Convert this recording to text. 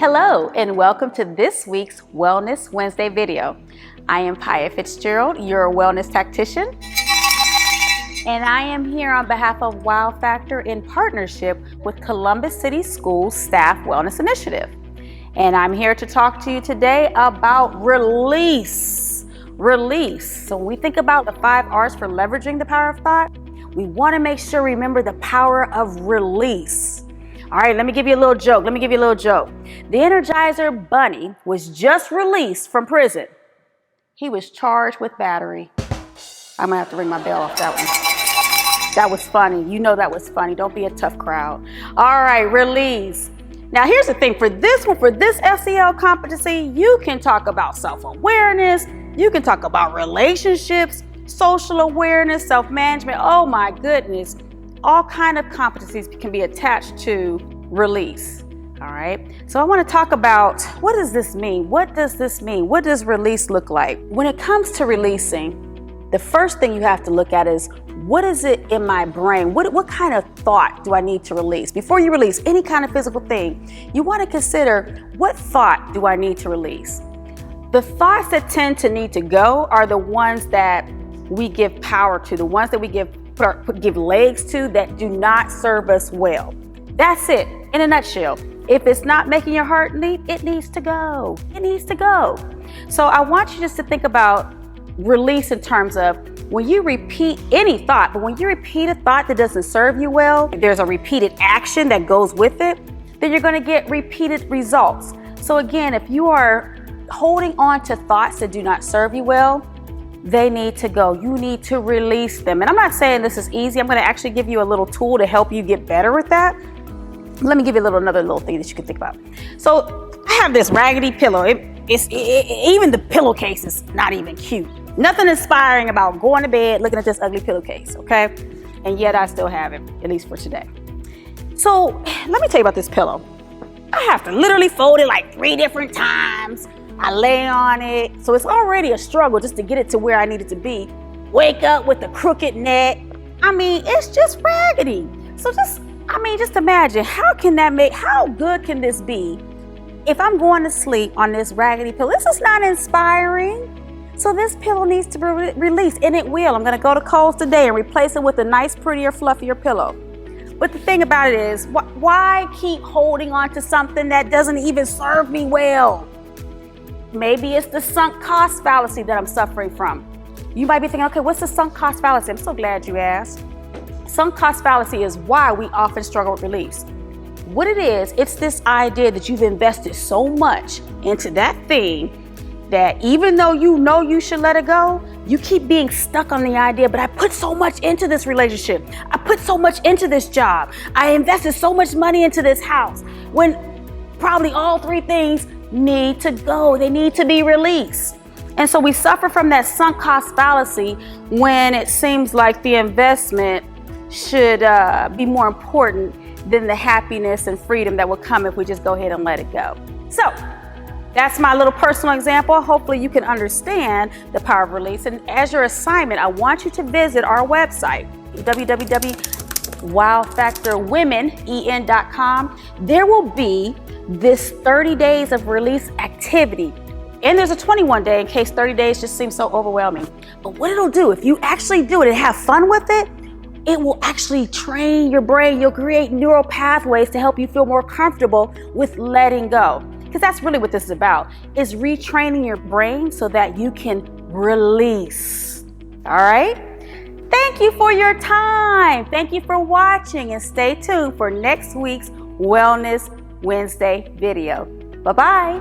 Hello and welcome to this week's Wellness Wednesday video. I am Pia Fitzgerald, your wellness tactician, and I am here on behalf of Wow Factor in partnership with Columbus City Schools Staff Wellness Initiative. And I'm here to talk to you today about release. Release. So when we think about the 5 R's for leveraging the power of thought, we want to make sure we remember the power of release. All right, let me give you a little joke. The Energizer Bunny was just released from prison. He was charged with battery. I'm gonna have to ring my bell off that one. That was funny. You know that was funny. Don't be a tough crowd. All right, release. Now here's the thing, for this SEL competency, you can talk about self-awareness, you can talk about relationships, social awareness, self-management. Oh my goodness. All kind of competencies can be attached to release. All right. So I want to talk about, what does this mean? What does this mean? What does release look like? When it comes to releasing, the first thing you have to look at is, what is it in my brain? What kind of thought do I need to release? Before you release any kind of physical thing, you want to consider, what thought do I need to release? The thoughts that tend to need to go are the ones that we give power to, the ones that we give legs to, that do not serve us well. That's it, in a nutshell. If it's not making your heart leap, it needs to go. It needs to go. So I want you just to think about release in terms of, when you repeat any thought, but when you repeat a thought that doesn't serve you well, there's a repeated action that goes with it, then you're going to get repeated results. So again, if you are holding on to thoughts that do not serve you well, they need to go. You need to release them. And I'm not saying this is easy. I'm going to actually give you a little tool to help you get better with that. Let me give you another little thing that you can think about. So I have this raggedy pillow. Even the pillowcase is not even cute. Nothing inspiring about going to bed looking at this ugly pillowcase, okay? And yet I still have it, at least for today. So let me tell you about this pillow. I have to literally fold it like 3 different times. I lay on it, so it's already a struggle just to get it to where I need it to be. Wake up with a crooked neck. I mean, it's just raggedy. So just imagine, how good can this be if I'm going to sleep on this raggedy pillow? This is not inspiring. So this pillow needs to be released, and it will. I'm gonna go to Kohl's today and replace it with a nice, prettier, fluffier pillow. But the thing about it is, why keep holding on to something that doesn't even serve me well? Maybe it's the sunk cost fallacy that I'm suffering from. You might be thinking, okay, what's the sunk cost fallacy? I'm so glad you asked. Sunk cost fallacy is why we often struggle with release. What it is, it's this idea that you've invested so much into that thing that even though you know you should let it go, you keep being stuck on the idea, but I put so much into this relationship. I put so much into this job. I invested so much money into this house, when probably all 3 things need to go. They need to be released. And so we suffer from that sunk cost fallacy when it seems like the investment should be more important than the happiness and freedom that will come if we just go ahead and let it go. So that's my little personal example. Hopefully you can understand the power of release. And as your assignment, I want you to visit our website, www.wowfactorwomen.com. There will be this 30 days of release activity. And there's a 21-day in case 30 days just seems so overwhelming. But what it'll do, if you actually do it and have fun with it, it will actually train your brain. You'll create neural pathways to help you feel more comfortable with letting go. Because that's really what this is about, is retraining your brain so that you can release. All right? Thank you for your time. Thank you for watching, and stay tuned for next week's Wellness Wednesday video. Bye-bye.